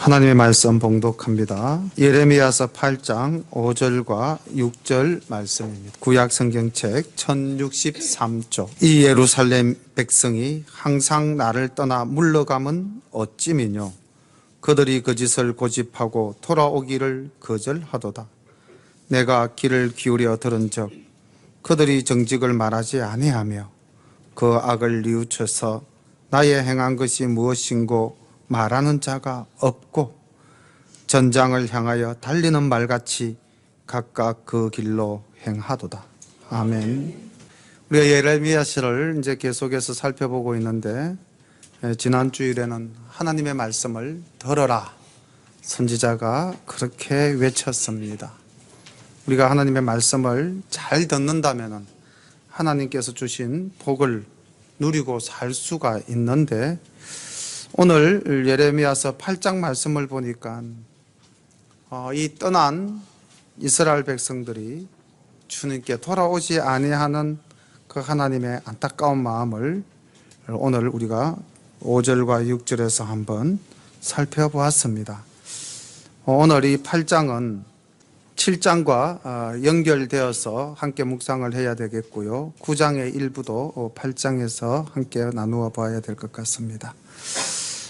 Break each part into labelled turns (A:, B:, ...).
A: 하나님의 말씀 봉독합니다. 예레미야서 8장 5절과 6절 말씀입니다. 구약 성경책 1063쪽. 이 예루살렘 백성이 항상 나를 떠나 물러감은 어찌미뇨. 그들이 거짓을 고집하고 돌아오기를 거절하도다. 내가 귀를 기울여 들은즉 그들이 정직을 말하지 아니하며 그 악을 뉘우쳐서 나의 행한 것이 무엇인고 말하는 자가 없고 전장을 향하여 달리는 말같이 각각 그 길로 행하도다. 아멘. 우리가 예레미야서를 이제 계속해서 살펴보고 있는데 지난 주일에는 하나님의 말씀을 들어라 선지자가 그렇게 외쳤습니다. 우리가 하나님의 말씀을 잘 듣는다면 하나님께서 주신 복을 누리고 살 수가 있는데 오늘 예레미야서 8장 말씀을 보니까 이 떠난 이스라엘 백성들이 주님께 돌아오지 아니하는 그 하나님의 안타까운 마음을 오늘 우리가 5절과 6절에서 한번 살펴보았습니다. 오늘 이 8장은 7장과 연결되어서 함께 묵상을 해야 되겠고요. 9장의 일부도 8장에서 함께 나누어 봐야 될 것 같습니다.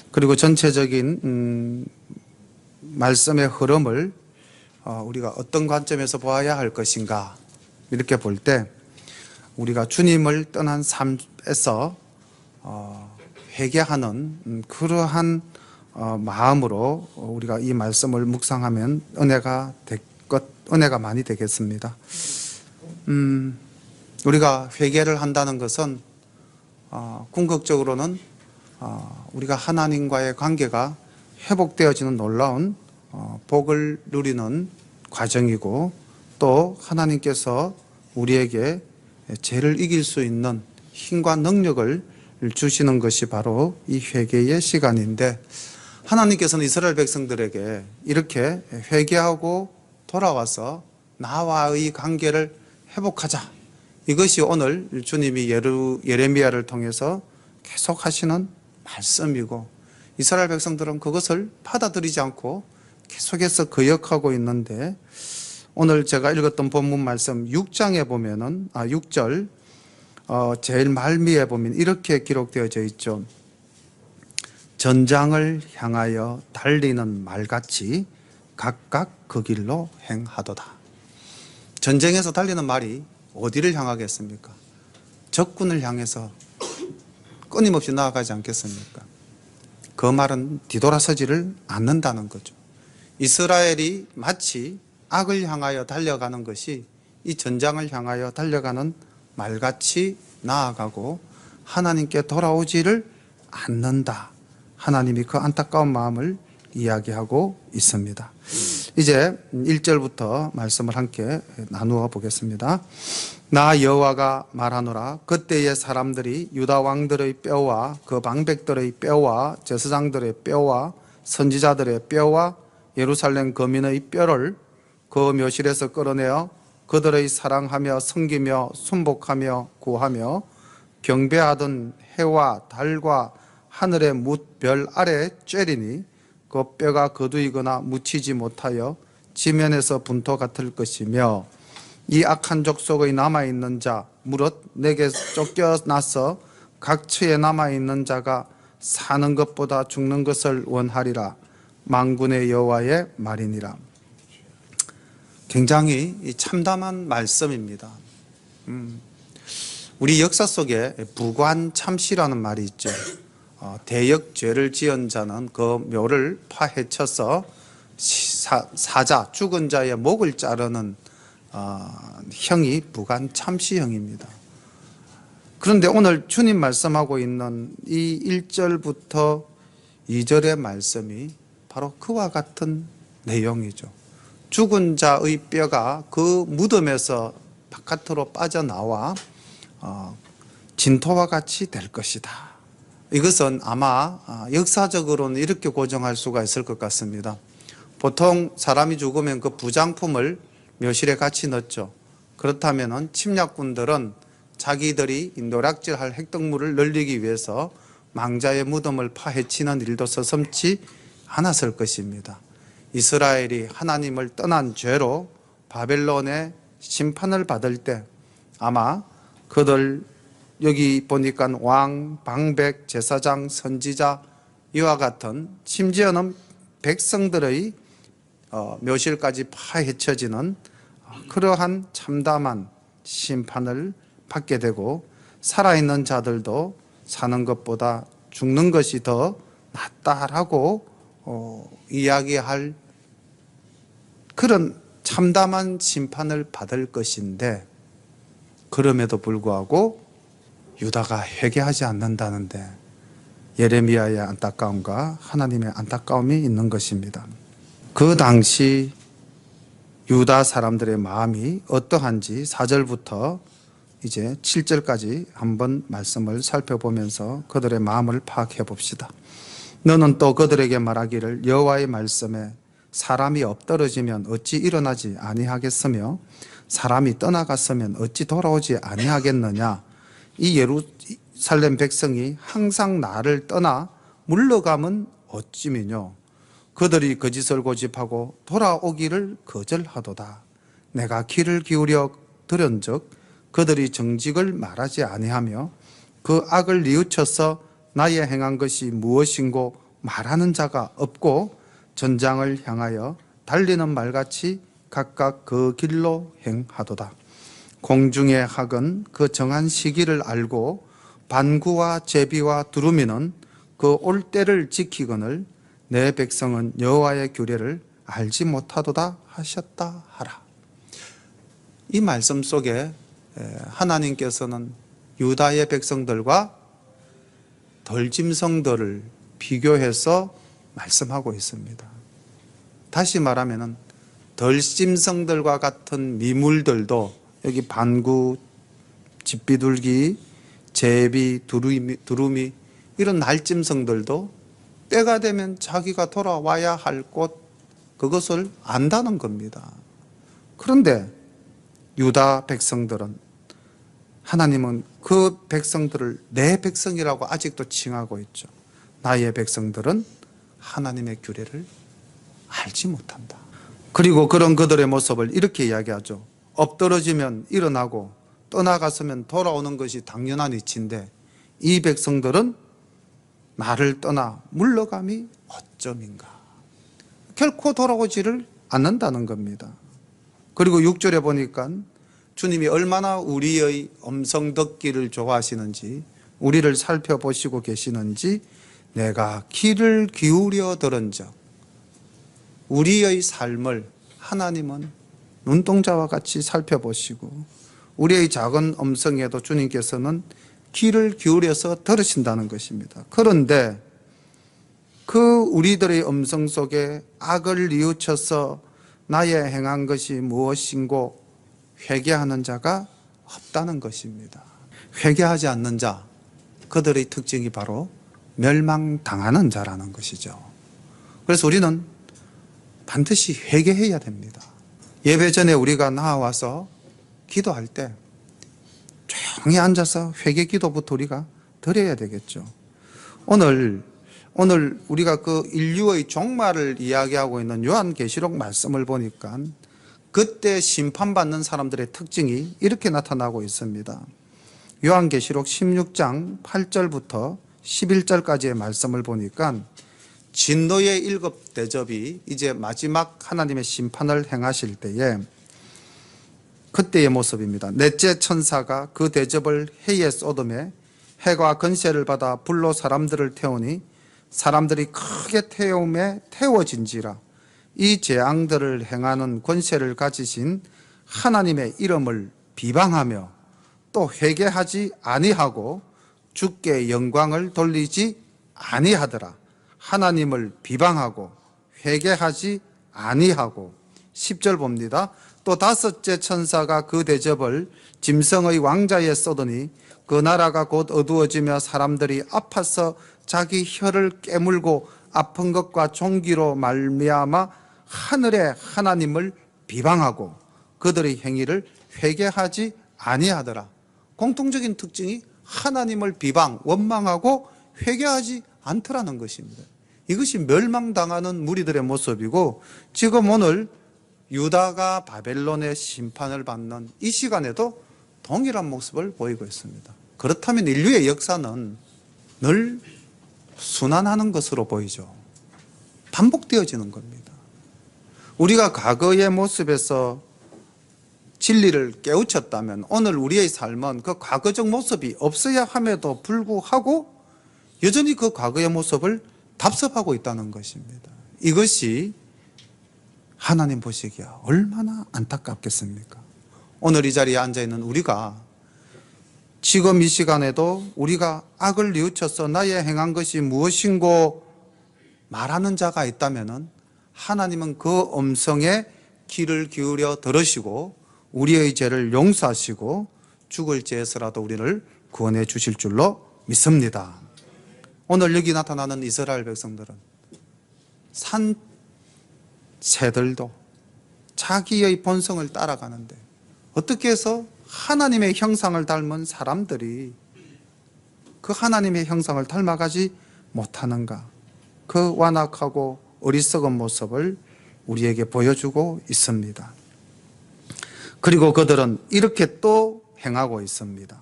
A: 그리고 전체적인 말씀의 흐름을 우리가 어떤 관점에서 보아야 할 것인가 이렇게 볼 때 우리가 주님을 떠난 삶에서 회개하는 그러한 마음으로 우리가 이 말씀을 묵상하면 은혜가 많이 되겠습니다. 우리가 회개를 한다는 것은 궁극적으로는 우리가 하나님과의 관계가 회복되어지는 놀라운 복을 누리는 과정이고 또 하나님께서 우리에게 죄를 이길 수 있는 힘과 능력을 주시는 것이 바로 이 회개의 시간인데 하나님께서는 이스라엘 백성들에게 이렇게 회개하고 돌아와서 나와의 관계를 회복하자. 이것이 오늘 주님이 예레미야를 통해서 계속 하시는 말씀이고 이스라엘 백성들은 그것을 받아들이지 않고 계속해서 거역하고 있는데 오늘 제가 읽었던 본문 말씀 6장에 보면은 6절 제일 말미에 보면 이렇게 기록되어져 있죠. 전장을 향하여 달리는 말같이 각각 그 길로 행하도다. 전쟁에서 달리는 말이 어디를 향하겠습니까? 적군을 향해서 끊임없이 나아가지 않겠습니까? 그 말은 뒤돌아서지를 않는다는 거죠. 이스라엘이 마치 악을 향하여 달려가는 것이 이 전장을 향하여 달려가는 말같이 나아가고 하나님께 돌아오지를 않는다. 하나님이 그 안타까운 마음을 이야기하고 있습니다. 이제 1절부터 말씀을 함께 나누어 보겠습니다. 나 여호와가 말하노라. 그때의 사람들이 유다 왕들의 뼈와 그 방백들의 뼈와 제사장들의 뼈와 선지자들의 뼈와 예루살렘 거민의 뼈를 그 묘실에서 끌어내어 그들의 사랑하며 섬기며 순복하며 구하며 경배하던 해와 달과 하늘의 뭇별 아래 쬐리니 그 뼈가 거두이거나 묻히지 못하여 지면에서 분토 같을 것이며 이 악한 족속의 남아있는 자 무릇 내게 쫓겨나서 각처에 남아있는 자가 사는 것보다 죽는 것을 원하리라. 만군의 여호와의 말이니라. 굉장히 참담한 말씀입니다. 우리 역사 속에 부관참시라는 말이 있죠. 대역죄를 지은 자는 그 묘를 파헤쳐서 사자, 죽은 자의 목을 자르는 형이 부관참시형입니다. 그런데 오늘 주님 말씀하고 있는 이 1절부터 2절의 말씀이 바로 그와 같은 내용이죠. 죽은 자의 뼈가 그 무덤에서 바깥으로 빠져나와 진토와 같이 될 것이다. 이것은 아마 역사적으로는 이렇게 고정할 수가 있을 것 같습니다. 보통 사람이 죽으면 그 부장품을 묘실에 같이 넣죠. 그렇다면 침략군들은 자기들이 노략질할 핵동물을 늘리기 위해서 망자의 무덤을 파헤치는 일도 서슴지 않았을 것입니다. 이스라엘이 하나님을 떠난 죄로 바벨론의 심판을 받을 때 아마 그들 여기 보니까 왕, 방백, 제사장, 선지자 이와 같은 심지어는 백성들의 묘실까지 파헤쳐지는 그러한 참담한 심판을 받게 되고 살아있는 자들도 사는 것보다 죽는 것이 더 낫다라고 이야기할 그런 참담한 심판을 받을 것인데 그럼에도 불구하고 유다가 회개하지 않는다는데 예레미야의 안타까움과 하나님의 안타까움이 있는 것입니다. 그 당시 유다 사람들의 마음이 어떠한지 4절부터 이제 7절까지 한번 말씀을 살펴보면서 그들의 마음을 파악해 봅시다. 너는 또 그들에게 말하기를 여호와의 말씀에 사람이 엎드러지면 어찌 일어나지 아니하겠으며 사람이 떠나갔으면 어찌 돌아오지 아니하겠느냐. 이 예루살렘 백성이 항상 나를 떠나 물러가면 어찌미뇨. 그들이 거짓을 고집하고 돌아오기를 거절하도다. 내가 귀를 기울여 들은즉 그들이 정직을 말하지 아니하며 그 악을 뉘우쳐서 나의 행한 것이 무엇인고 말하는 자가 없고 전장을 향하여 달리는 말같이 각각 그 길로 행하도다. 공중의 학은 그 정한 시기를 알고 반구와 제비와 두루미는 그 올 때를 지키거늘 내 백성은 여호와의 규례를 알지 못하도다 하셨다 하라. 이 말씀 속에 하나님께서는 유다의 백성들과 덜짐승들을 비교해서 말씀하고 있습니다. 다시 말하면 덜짐승들과 같은 미물들도 여기 반구, 집비둘기, 제비, 두루미 이런 날짐승들도 때가 되면 자기가 돌아와야 할 곳 그것을 안다는 겁니다. 그런데 유다 백성들은 하나님은 그 백성들을 내 백성이라고 아직도 칭하고 있죠. 나의 백성들은 하나님의 규례를 알지 못한다. 그리고 그런 그들의 모습을 이렇게 이야기하죠. 엎드러지면 일어나고 떠나갔으면 돌아오는 것이 당연한 이치인데 이 백성들은 나를 떠나 물러감이 어쩌민가. 결코 돌아오지를 않는다는 겁니다. 그리고 6절에 보니까 주님이 얼마나 우리의 음성 듣기를 좋아하시는지 우리를 살펴보시고 계시는지 내가 귀를 기울여 들은즉 우리의 삶을 하나님은 눈동자와 같이 살펴보시고 우리의 작은 음성에도 주님께서는 귀를 기울여서 들으신다는 것입니다. 그런데 그 우리들의 음성 속에 악을 뉘우쳐서 나의 행한 것이 무엇인고 회개하는 자가 없다는 것입니다. 회개하지 않는 자, 그들의 특징이 바로 멸망당하는 자라는 것이죠. 그래서 우리는 반드시 회개해야 됩니다. 예배 전에 우리가 나와서 기도할 때 조용히 앉아서 회개 기도부터 우리가 드려야 되겠죠. 오늘 우리가 그 인류의 종말을 이야기하고 있는 요한계시록 말씀을 보니까 그때 심판받는 사람들의 특징이 이렇게 나타나고 있습니다. 요한계시록 16장 8절부터 11절까지의 말씀을 보니까 진노의 7 대접이 이제 마지막 하나님의 심판을 행하실 때에 그때의 모습입니다. 넷째 천사가 그 대접을 해에 쏟음에 해가 권세를 받아 불로 사람들을 태우니 사람들이 크게 태움에 태워진지라. 이 재앙들을 행하는 권세를 가지신 하나님의 이름을 비방하며 또 회개하지 아니하고 주께 영광을 돌리지 아니하더라. 하나님을 비방하고 회개하지 아니하고 10절 봅니다. 또 다섯째 천사가 그 대접을 짐승의 왕자에 쏟으니 그 나라가 곧 어두워지며 사람들이 아파서 자기 혀를 깨물고 아픈 것과 종기로 말미암아 하늘의 하나님을 비방하고 그들의 행위를 회개하지 아니하더라. 공통적인 특징이 하나님을 비방, 원망하고 회개하지 않더라는 것입니다. 이것이 멸망당하는 무리들의 모습이고, 지금 오늘 유다가 바벨론의 심판을 받는 이 시간에도 동일한 모습을 보이고 있습니다. 그렇다면 인류의 역사는 늘 순환하는 것으로 보이죠. 반복되어지는 겁니다. 우리가 과거의 모습에서 진리를 깨우쳤다면 오늘 우리의 삶은 그 과거적 모습이 없어야 함에도 불구하고 여전히 그 과거의 모습을 답습하고 있다는 것입니다. 이것이 하나님 보시기에 얼마나 안타깝겠습니까? 오늘 이 자리에 앉아있는 우리가 지금 이 시간에도 우리가 악을 뉘우쳐서 나의 행한 것이 무엇인고 말하는 자가 있다면 하나님은 그 음성에 귀를 기울여 들으시고 우리의 죄를 용서하시고 죽을 죄에서라도 우리를 구원해 주실 줄로 믿습니다. 오늘 여기 나타나는 이스라엘 백성들은 산 새들도 자기의 본성을 따라가는데 어떻게 해서 하나님의 형상을 닮은 사람들이 그 하나님의 형상을 닮아가지 못하는가? 그 완악하고 어리석은 모습을 우리에게 보여주고 있습니다. 그리고 그들은 이렇게 또 행하고 있습니다.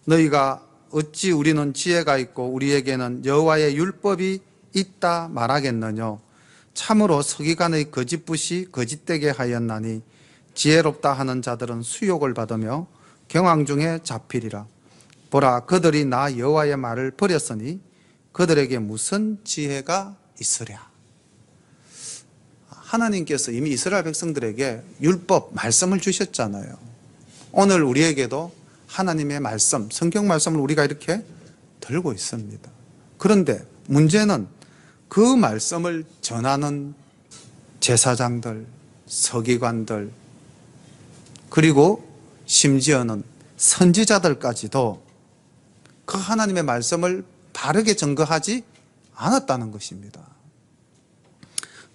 A: 너희가 어찌 우리는 지혜가 있고 우리에게는 여호와의 율법이 있다 말하겠느냐? 참으로 서기관의 거짓붓이 거짓되게 하였나니 지혜롭다 하는 자들은 수욕을 받으며 경황 중에 잡히리라. 보라, 그들이 나 여호와의 말을 버렸으니 그들에게 무슨 지혜가 있으랴. 하나님께서 이미 이스라엘 백성들에게 율법, 말씀을 주셨잖아요. 오늘 우리에게도 하나님의 말씀, 성경 말씀을 우리가 이렇게 들고 있습니다. 그런데 문제는 그 말씀을 전하는 제사장들, 서기관들, 그리고 심지어는 선지자들까지도 그 하나님의 말씀을 바르게 증거하지 않았다는 것입니다.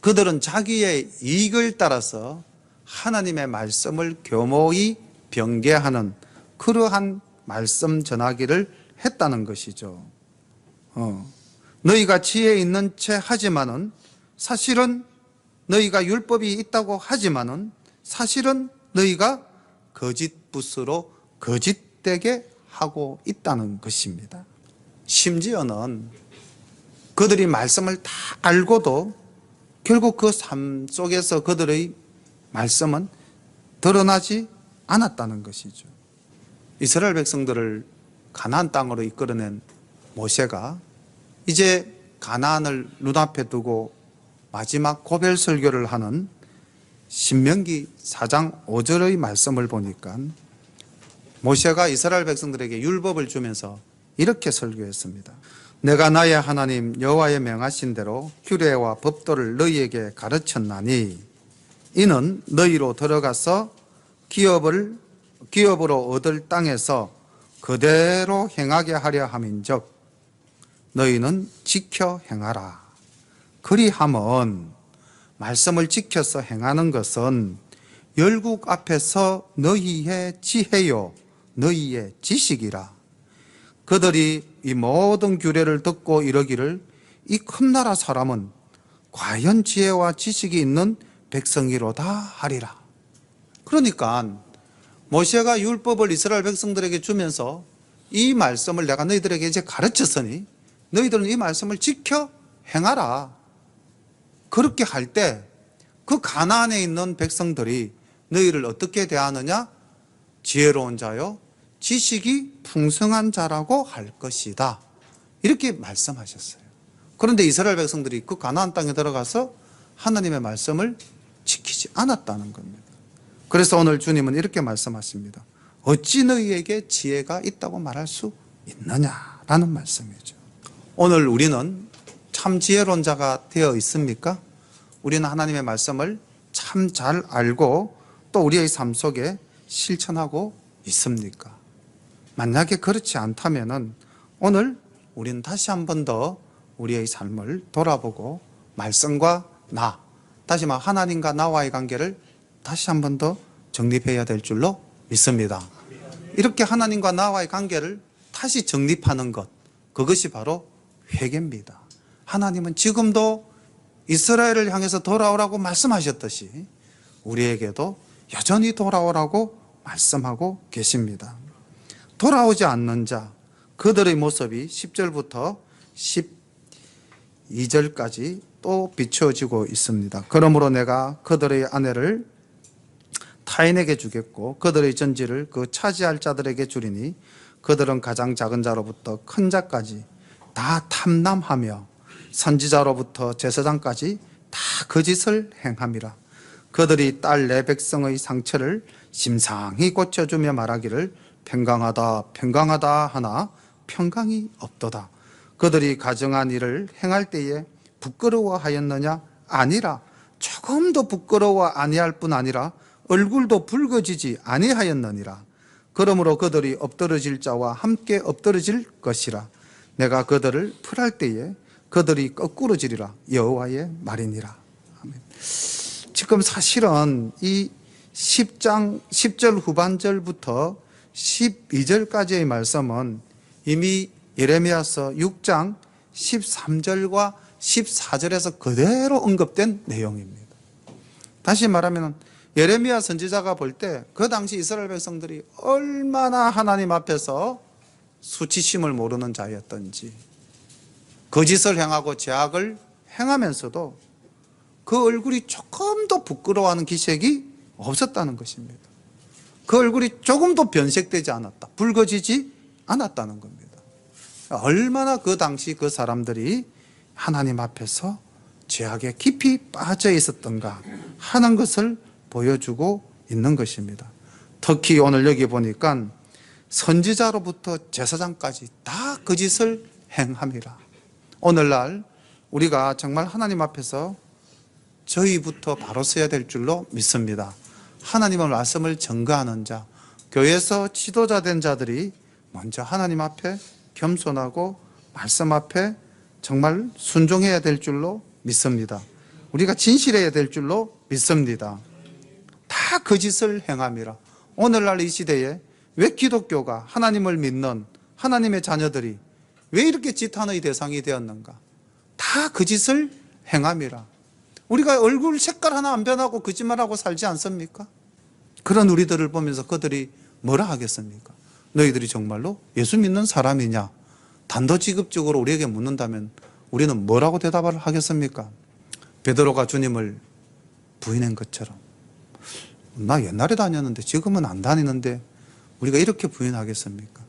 A: 그들은 자기의 이익을 따라서 하나님의 말씀을 교모히 변개하는 그러한 말씀 전하기를 했다는 것이죠. 너희가 지혜 있는 채 하지만은 사실은 너희가 율법이 있다고 하지만은 사실은 너희가 거짓붓으로 거짓되게 하고 있다는 것입니다. 심지어는 그들이 말씀을 다 알고도 결국 그 삶 속에서 그들의 말씀은 드러나지 않았다는 것이죠. 이스라엘 백성들을 가나안 땅으로 이끌어낸 모세가 이제 가나안을 눈앞에 두고 마지막 고별 설교를 하는 신명기 4장 5절의 말씀을 보니까 모세가 이스라엘 백성들에게 율법을 주면서 이렇게 설교했습니다. 내가 나의 하나님 여호와의 명하신 대로 규례와 법도를 너희에게 가르쳤나니 이는 너희로 들어가서 기업으로 얻을 땅에서 그대로 행하게 하려 함인즉 너희는 지켜 행하라. 그리함은 말씀을 지켜서 행하는 것은 열국 앞에서 너희의 지혜요 너희의 지식이라. 그들이 이 모든 규례를 듣고 이러기를 이 큰 나라 사람은 과연 지혜와 지식이 있는 백성이로다 하리라. 그러니까 모세가 율법을 이스라엘 백성들에게 주면서 이 말씀을 내가 너희들에게 이제 가르쳤으니 너희들은 이 말씀을 지켜 행하라. 그렇게 할 때 그 가나안에 있는 백성들이 너희를 어떻게 대하느냐? 지혜로운 자요 지식이 풍성한 자라고 할 것이다. 이렇게 말씀하셨어요. 그런데 이스라엘 백성들이 그 가나안 땅에 들어가서 하나님의 말씀을 지키지 않았다는 겁니다. 그래서 오늘 주님은 이렇게 말씀하십니다. 어찌 너희에게 지혜가 있다고 말할 수 있느냐라는 말씀이죠. 오늘 우리는 참 지혜론자가 되어 있습니까? 우리는 하나님의 말씀을 참 잘 알고 또 우리의 삶 속에 실천하고 있습니까? 만약에 그렇지 않다면 오늘 우리는 다시 한 번 더 우리의 삶을 돌아보고 말씀과 다시 말해 하나님과 나와의 관계를 다시 한 번 더 정립해야 될 줄로 믿습니다. 이렇게 하나님과 나와의 관계를 다시 정립하는 것, 그것이 바로 회개입니다. 하나님은 지금도 이스라엘을 향해서 돌아오라고 말씀하셨듯이 우리에게도 여전히 돌아오라고 말씀하고 계십니다. 돌아오지 않는 자, 그들의 모습이 10절부터 12절까지 또 비추어지고 있습니다. 그러므로 내가 그들의 아내를 타인에게 주겠고 그들의 전지를 그 차지할 자들에게 주리니 그들은 가장 작은 자로부터 큰 자까지 다 탐남하며 선지자로부터 제사장까지 다 거짓을 행함이라. 그들이 딸 내 백성의 상처를 심상히 고쳐주며 말하기를 평강하다 평강하다 하나 평강이 없도다. 그들이 가정한 일을 행할 때에 부끄러워하였느냐? 아니라 조금도 부끄러워 아니할 뿐 아니라 얼굴도 붉어지지 아니하였느니라. 그러므로 그들이 엎드러질 자와 함께 엎드러질 것이라. 내가 그들을 풀할 때에 그들이 거꾸러지리라. 여호와의 말이니라. 아멘. 지금 사실은 이 10장 10절 후반절부터 12절까지의 말씀은 이미 예레미야서 6장 13절과 14절에서 그대로 언급된 내용입니다. 다시 말하면 예레미야 선지자가 볼 때 그 당시 이스라엘 백성들이 얼마나 하나님 앞에서 수치심을 모르는 자였던지, 거짓을 행하고 죄악을 행하면서도 그 얼굴이 조금도 부끄러워하는 기색이 없었다는 것입니다. 그 얼굴이 조금도 변색되지 않았다, 붉어지지 않았다는 겁니다. 얼마나 그 당시 그 사람들이 하나님 앞에서 죄악에 깊이 빠져 있었던가 하는 것을 보여주고 있는 것입니다. 특히 오늘 여기 보니까 선지자로부터 제사장까지 다 거짓을 행함이라. 오늘날 우리가 정말 하나님 앞에서 저희부터 바로 서야 될 줄로 믿습니다. 하나님의 말씀을 전가하는 자, 교회에서 지도자 된 자들이 먼저 하나님 앞에 겸손하고 말씀 앞에 정말 순종해야 될 줄로 믿습니다. 우리가 진실해야 될 줄로 믿습니다. 다 거짓을 행함이라. 오늘날 이 시대에 왜 기독교가, 하나님을 믿는 하나님의 자녀들이 왜 이렇게 지탄의 대상이 되었는가? 다 거짓을 행함이라. 우리가 얼굴 색깔 하나 안 변하고 거짓말하고 살지 않습니까? 그런 우리들을 보면서 그들이 뭐라 하겠습니까? 너희들이 정말로 예수 믿는 사람이냐? 단도직입적으로 우리에게 묻는다면 우리는 뭐라고 대답을 하겠습니까? 베드로가 주님을 부인한 것처럼, 나 옛날에 다녔는데 지금은 안 다니는데 우리가 이렇게 부인하겠습니까?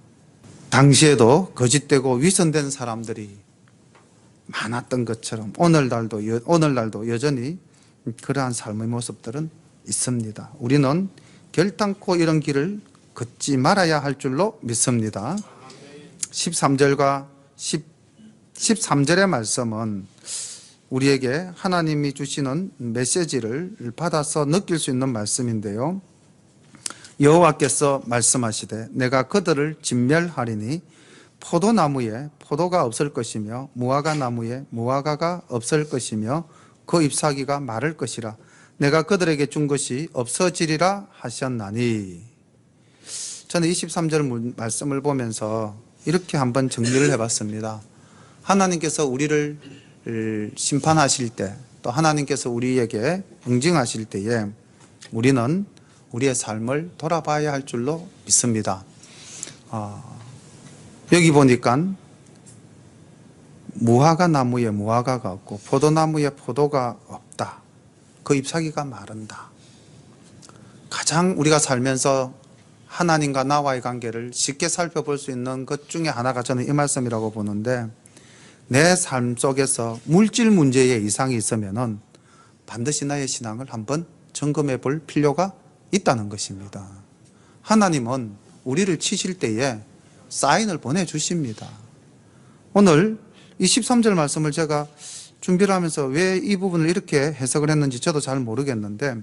A: 당시에도 거짓되고 위선된 사람들이 많았던 것처럼 오늘날도 여전히 그러한 삶의 모습들은 있습니다. 우리는 결단코 이런 길을 걷지 말아야 할 줄로 믿습니다. 13절과 13절의 말씀은 우리에게 하나님이 주시는 메시지를 받아서 느낄 수 있는 말씀인데요. 여호와께서 말씀하시되 내가 그들을 진멸하리니 포도나무에 포도가 없을 것이며 무화과 나무에 무화과가 없을 것이며 그 잎사귀가 마를 것이라. 내가 그들에게 준 것이 없어지리라 하셨나니. 저는 23절 말씀을 보면서 이렇게 한번 정리를 해봤습니다. 하나님께서 우리를 심판하실 때, 또 하나님께서 우리에게 응징하실 때에 우리는 우리의 삶을 돌아봐야 할 줄로 믿습니다. 여기 보니까 무화과 나무에 무화과가 없고 포도나무에 포도가 없다. 그 잎사귀가 마른다. 가장 우리가 살면서 하나님과 나와의 관계를 쉽게 살펴볼 수 있는 것 중에 하나가 저는 이 말씀이라고 보는데, 내 삶 속에서 물질 문제에 이상이 있으면은 반드시 나의 신앙을 한번 점검해 볼 필요가 있다는 것입니다. 하나님은 우리를 치실 때에 사인을 보내주십니다. 오늘 이 13절 말씀을 제가 준비를 하면서 왜 이 부분을 이렇게 해석을 했는지 저도 잘 모르겠는데,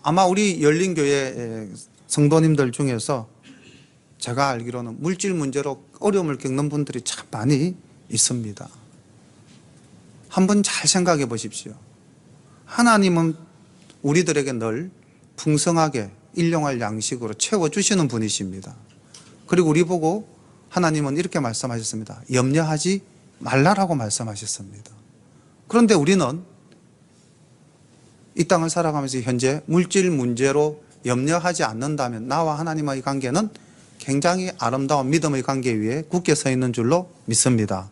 A: 아마 우리 열린교회 성도님들 중에서 제가 알기로는 물질 문제로 어려움을 겪는 분들이 참 많이 있습니다. 한번 잘 생각해 보십시오. 하나님은 우리들에게 늘 풍성하게 일용할 양식으로 채워주시는 분이십니다. 그리고 우리 보고 하나님은 이렇게 말씀하셨습니다. 염려하지 말라라고 말씀하셨습니다. 그런데 우리는 이 땅을 살아가면서 현재 물질 문제로 염려하지 않는다면 나와 하나님의 관계는 굉장히 아름다운 믿음의 관계 위에 굳게 서 있는 줄로 믿습니다.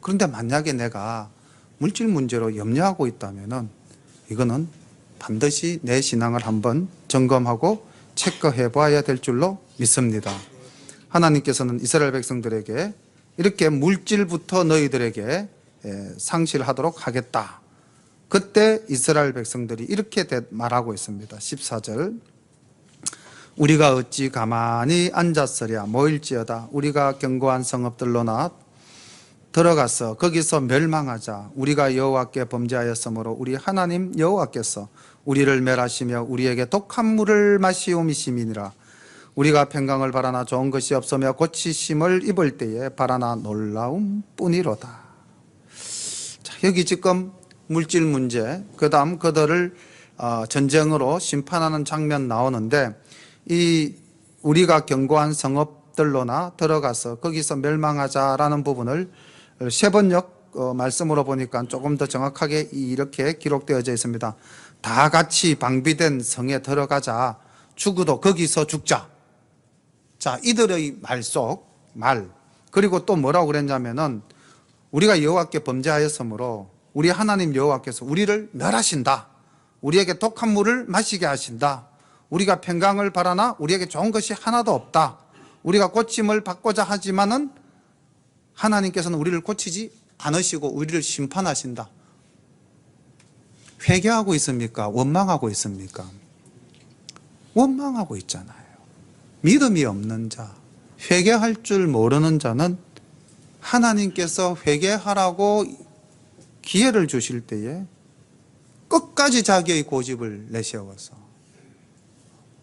A: 그런데 만약에 내가 물질 문제로 염려하고 있다면 이거는 반드시 내 신앙을 한번 점검하고 체크해 봐야 될 줄로 믿습니다. 하나님께서는 이스라엘 백성들에게 이렇게 물질부터 너희들에게 상실하도록 하겠다. 그때 이스라엘 백성들이 이렇게 말하고 있습니다. 14절 우리가 어찌 가만히 앉았으랴 모일지어다 우리가 견고한 성읍들로나 들어가서 거기서 멸망하자. 우리가 여호와께 범죄하였으므로 우리 하나님 여호와께서 우리를 멸하시며 우리에게 독한 물을 마시오미심이니라. 우리가 평강을 바라나 좋은 것이 없으며 고치심을 입을 때에 바라나 놀라움 뿐이로다. 자, 여기 지금 물질 문제, 그 다음 그들을 전쟁으로 심판하는 장면 나오는데 이 우리가 견고한 성읍들로나 들어가서 거기서 멸망하자라는 부분을 세번역 말씀으로 보니까 조금 더 정확하게 이렇게 기록되어져 있습니다. 다 같이 방비된 성에 들어가자. 죽어도 거기서 죽자. 자, 이들의 말 그리고 또 뭐라고 그랬냐면은 우리가 여호와께 범죄하였으므로 우리 하나님 여호와께서 우리를 멸하신다. 우리에게 독한 물을 마시게 하신다. 우리가 평강을 바라나 우리에게 좋은 것이 하나도 없다. 우리가 고침을 받고자 하지만은 하나님께서는 우리를 고치지 않으시고 우리를 심판하신다. 회개하고 있습니까? 원망하고 있습니까? 원망하고 있잖아요. 믿음이 없는 자, 회개할 줄 모르는 자는 하나님께서 회개하라고 기회를 주실 때에 끝까지 자기의 고집을 내세워서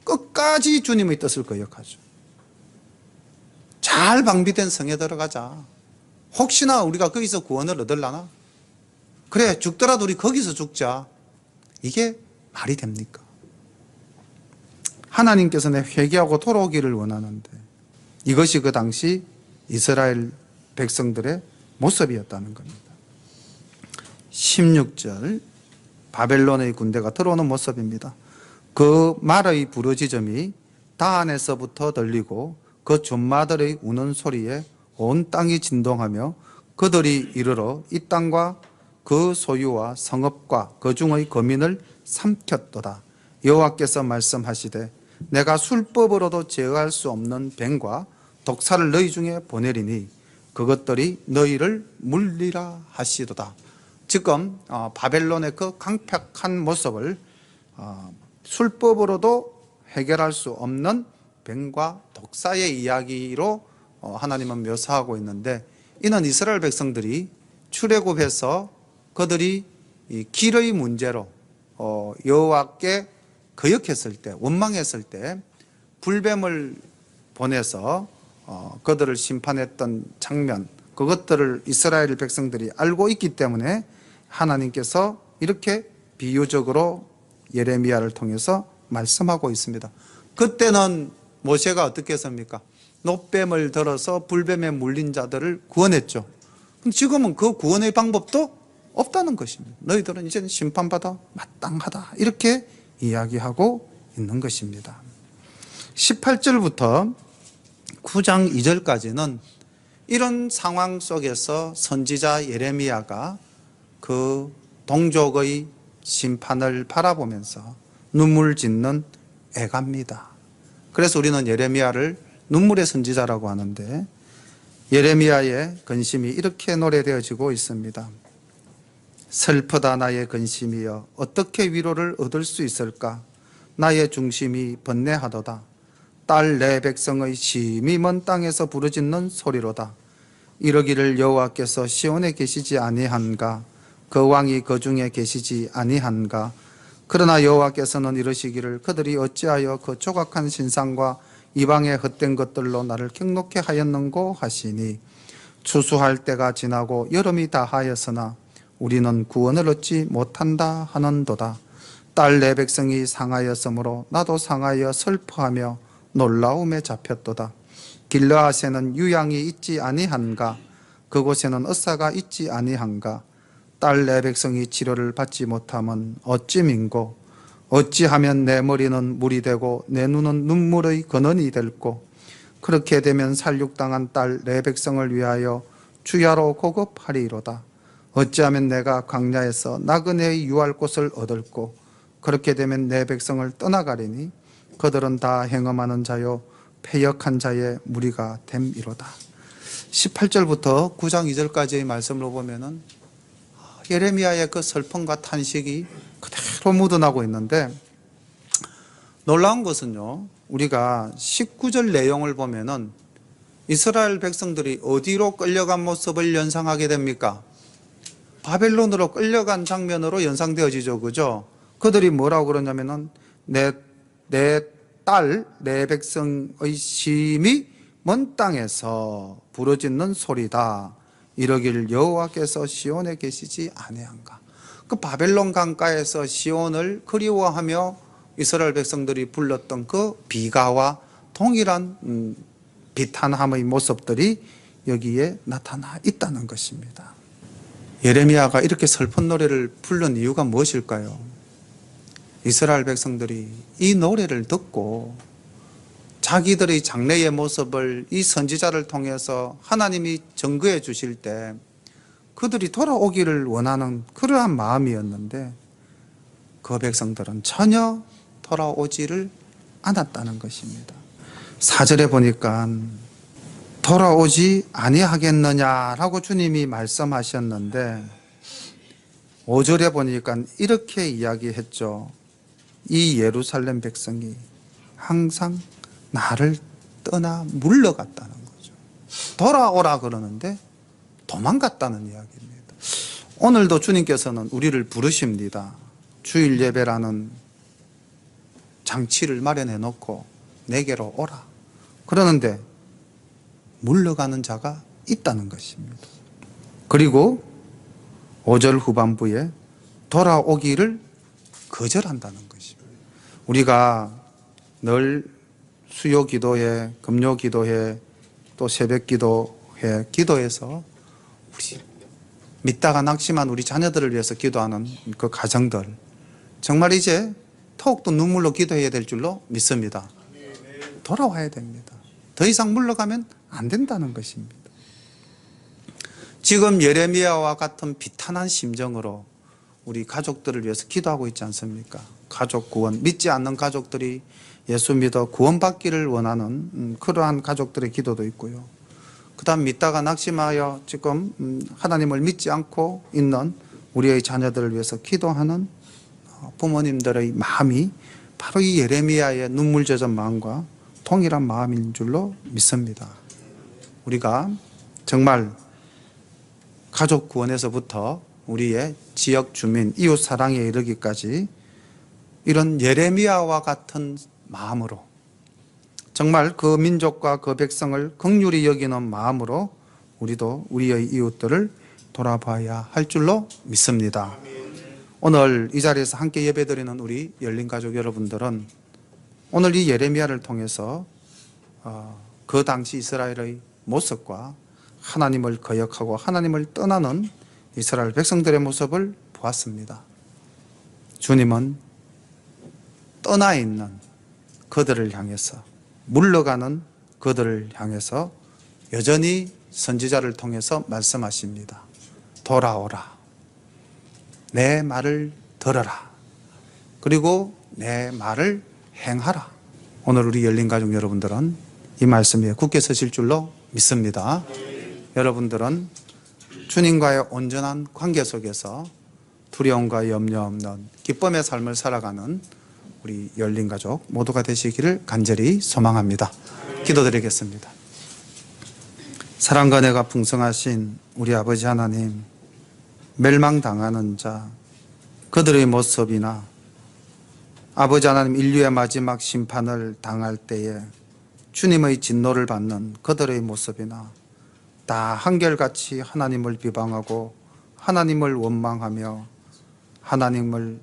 A: 끝까지 주님의 뜻을 거역하죠. 잘 방비된 성에 들어가자. 혹시나 우리가 거기서 구원을 얻으려나? 그래, 죽더라도 우리 거기서 죽자. 이게 말이 됩니까? 하나님께서는 회개하고 돌아오기를 원하는데 이것이 그 당시 이스라엘 백성들의 모습이었다는 겁니다. 16절 바벨론의 군대가 들어오는 모습입니다. 그 말의 부르짖음이 다안에서부터 들리고 그 존마들의 우는 소리에 온 땅이 진동하며 그들이 이르러 이 땅과 그 소유와 성읍과 그 중의 거민을 삼켰도다. 여호와께서 말씀하시되 내가 술법으로도 제어할 수 없는 뱀과 독사를 너희 중에 보내리니 그것들이 너희를 물리라 하시도다. 지금 바벨론의 그 강팍한 모습을 술법으로도 해결할 수 없는 뱀과 독사의 이야기로 하나님은 묘사하고 있는데 이는 이스라엘 백성들이 출애굽해서 그들이 이 길의 문제로 여호와께 거역했을 때, 원망했을 때 불뱀을 보내서 그들을 심판했던 장면, 그것들을 이스라엘 백성들이 알고 있기 때문에 하나님께서 이렇게 비유적으로 예레미야를 통해서 말씀하고 있습니다. 그때는 모세가 어떻게 했습니까? 놋뱀을 들어서 불뱀에 물린 자들을 구원했죠. 지금은 그 구원의 방법도 없다는 것입니다. 너희들은 이제는 심판받아 마땅하다. 이렇게 이야기하고 있는 것입니다. 18절부터 9장 2절까지는 이런 상황 속에서 선지자 예레미야가 그 동족의 심판을 바라보면서 눈물 짓는 애가입니다. 그래서 우리는 예레미야를 눈물의 선지자라고 하는데 예레미야의 근심이 이렇게 노래되어지고 있습니다. 슬프다 나의 근심이여 어떻게 위로를 얻을 수 있을까? 나의 중심이 번뇌하도다. 딸 내 백성의 심히 먼 땅에서 부르짖는 소리로다. 이러기를 여호와께서 시온에 계시지 아니한가? 그 왕이 그 중에 계시지 아니한가? 그러나 여호와께서는 이러시기를 그들이 어찌하여 그 조각한 신상과 이방의 헛된 것들로 나를 경록케 하였는고 하시니 추수할 때가 지나고 여름이 다하였으나 우리는 구원을 얻지 못한다 하는도다. 딸 내 백성이 상하였으므로 나도 상하여 슬퍼하며 놀라움에 잡혔도다. 길르앗에는 유양이 있지 아니한가? 그곳에는 의사가 있지 아니한가. 딸 내 백성이 치료를 받지 못하면 어찌민고. 어찌하면 내 머리는 물이 되고 내 눈은 눈물의 근원이 될꼬. 그렇게 되면 살육당한 딸 내 백성을 위하여 주야로 고급하리로다. 어찌하면 내가 광야에서 나그네의 유할 곳을 얻을꼬. 그렇게 되면 내 백성을 떠나가리니 그들은 다 행음하는 자요 패역한 자의 무리가 됨이로다. 18절부터 9장 2절까지의 말씀으로 보면은 예레미야의 그 슬픔과 탄식이 그대로 묻어나고 있는데, 놀라운 것은요, 우리가 19절 내용을 보면은 이스라엘 백성들이 어디로 끌려간 모습을 연상하게 됩니까? 바벨론으로 끌려간 장면으로 연상되어지죠. 그죠? 그들이 뭐라고 그러냐면은 내 딸, 내 백성의 심히 먼 땅에서 부르짖는 소리다. 이러길 여호와께서 시온에 계시지 아니한가. 그 바벨론 강가에서 시온을 그리워하며 이스라엘 백성들이 불렀던 그 비가와 동일한 비탄함의 모습들이 여기에 나타나 있다는 것입니다. 예레미야가 이렇게 슬픈 노래를 부른 이유가 무엇일까요? 이스라엘 백성들이 이 노래를 듣고 자기들의 장래의 모습을 이 선지자를 통해서 하나님이 증거해 주실 때 그들이 돌아오기를 원하는 그러한 마음이었는데, 그 백성들은 전혀 돌아오지를 않았다는 것입니다. 4절에 보니까 돌아오지 아니하겠느냐라고 주님이 말씀하셨는데, 5절에 보니까 이렇게 이야기했죠. 이 예루살렘 백성이 항상 나를 떠나 물러갔다는 거죠. 돌아오라 그러는데 도망갔다는 이야기입니다. 오늘도 주님께서는 우리를 부르십니다. 주일 예배라는 장치를 마련해 놓고 내게로 오라 그러는데 물러가는 자가 있다는 것입니다. 그리고 5절 후반부에 돌아오기를 거절한다는 것입니다. 우리가 늘 수요 기도회, 금요 기도회, 또 새벽 기도회, 기도해서 우리 믿다가 낙심한 우리 자녀들을 위해서 기도하는 그 가정들, 정말 이제 더욱더 눈물로 기도해야 될 줄로 믿습니다. 돌아와야 됩니다. 더 이상 물러가면 안 된다는 것입니다. 지금 예레미야와 같은 비탄한 심정으로 우리 가족들을 위해서 기도하고 있지 않습니까? 가족 구원, 믿지 않는 가족들이 예수 믿어 구원받기를 원하는 그러한 가족들의 기도도 있고요. 그 다음 믿다가 낙심하여 지금 하나님을 믿지 않고 있는 우리의 자녀들을 위해서 기도하는 부모님들의 마음이 바로 이 예레미야의 눈물 젖은 마음과 동일한 마음인 줄로 믿습니다. 우리가 정말 가족 구원에서부터 우리의 지역 주민, 이웃 사랑에 이르기까지 이런 예레미야와 같은 마음으로, 정말 그 민족과 그 백성을 긍휼히 여기는 마음으로 우리도 우리의 이웃들을 돌아봐야 할 줄로 믿습니다. 오늘 이 자리에서 함께 예배드리는 우리 열린 가족 여러분들은 오늘 이 예레미야를 통해서 그 당시 이스라엘의 모습과 하나님을 거역하고 하나님을 떠나는 이스라엘 백성들의 모습을 보았습니다. 주님은 떠나 있는 그들을 향해서, 물러가는 그들을 향해서 여전히 선지자를 통해서 말씀하십니다. 돌아오라. 내 말을 들어라. 그리고 내 말을 행하라. 오늘 우리 열린 가족 여러분들은 이 말씀에 굳게 서실 줄로 믿습니다. 여러분들은 주님과의 온전한 관계 속에서 두려움과 염려 없는 기쁨의 삶을 살아가는 우리 열린 가족 모두가 되시기를 간절히 소망합니다. 기도드리겠습니다. 사랑과 은혜가 풍성하신 우리 아버지 하나님, 멸망당하는 자, 그들의 모습이나 아버지 하나님 인류의 마지막 심판을 당할 때에 주님의 진노를 받는 그들의 모습이나 다 한결같이 하나님을 비방하고 하나님을 원망하며 하나님을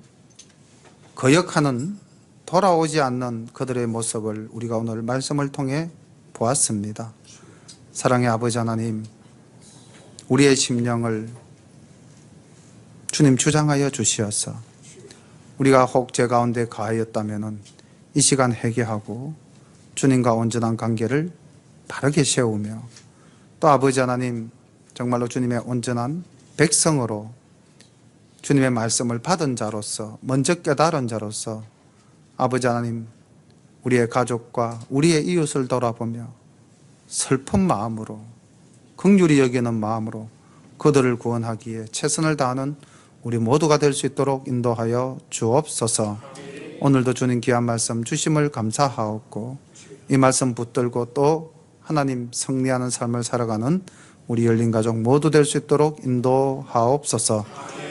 A: 거역하는, 돌아오지 않는 그들의 모습을 우리가 오늘 말씀을 통해 보았습니다. 사랑의 아버지 하나님, 우리의 심령을 주님 주장하여 주시어서 우리가 혹 죄 가운데 가하였다면 이 시간 회개하고 주님과 온전한 관계를 바르게 세우며 또 아버지 하나님 정말로 주님의 온전한 백성으로 주님의 말씀을 받은 자로서 먼저 깨달은 자로서 아버지 하나님 우리의 가족과 우리의 이웃을 돌아보며 슬픈 마음으로 긍휼히 여기는 마음으로 그들을 구원하기에 최선을 다하는 우리 모두가 될 수 있도록 인도하여 주옵소서. 오늘도 주님 귀한 말씀 주심을 감사하옵고 이 말씀 붙들고 또 하나님 승리하는 삶을 살아가는 우리 열린 가족 모두 될 수 있도록 인도하옵소서.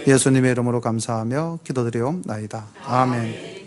A: 예수님의 이름으로 감사하며 기도드리옵나이다. 아멘.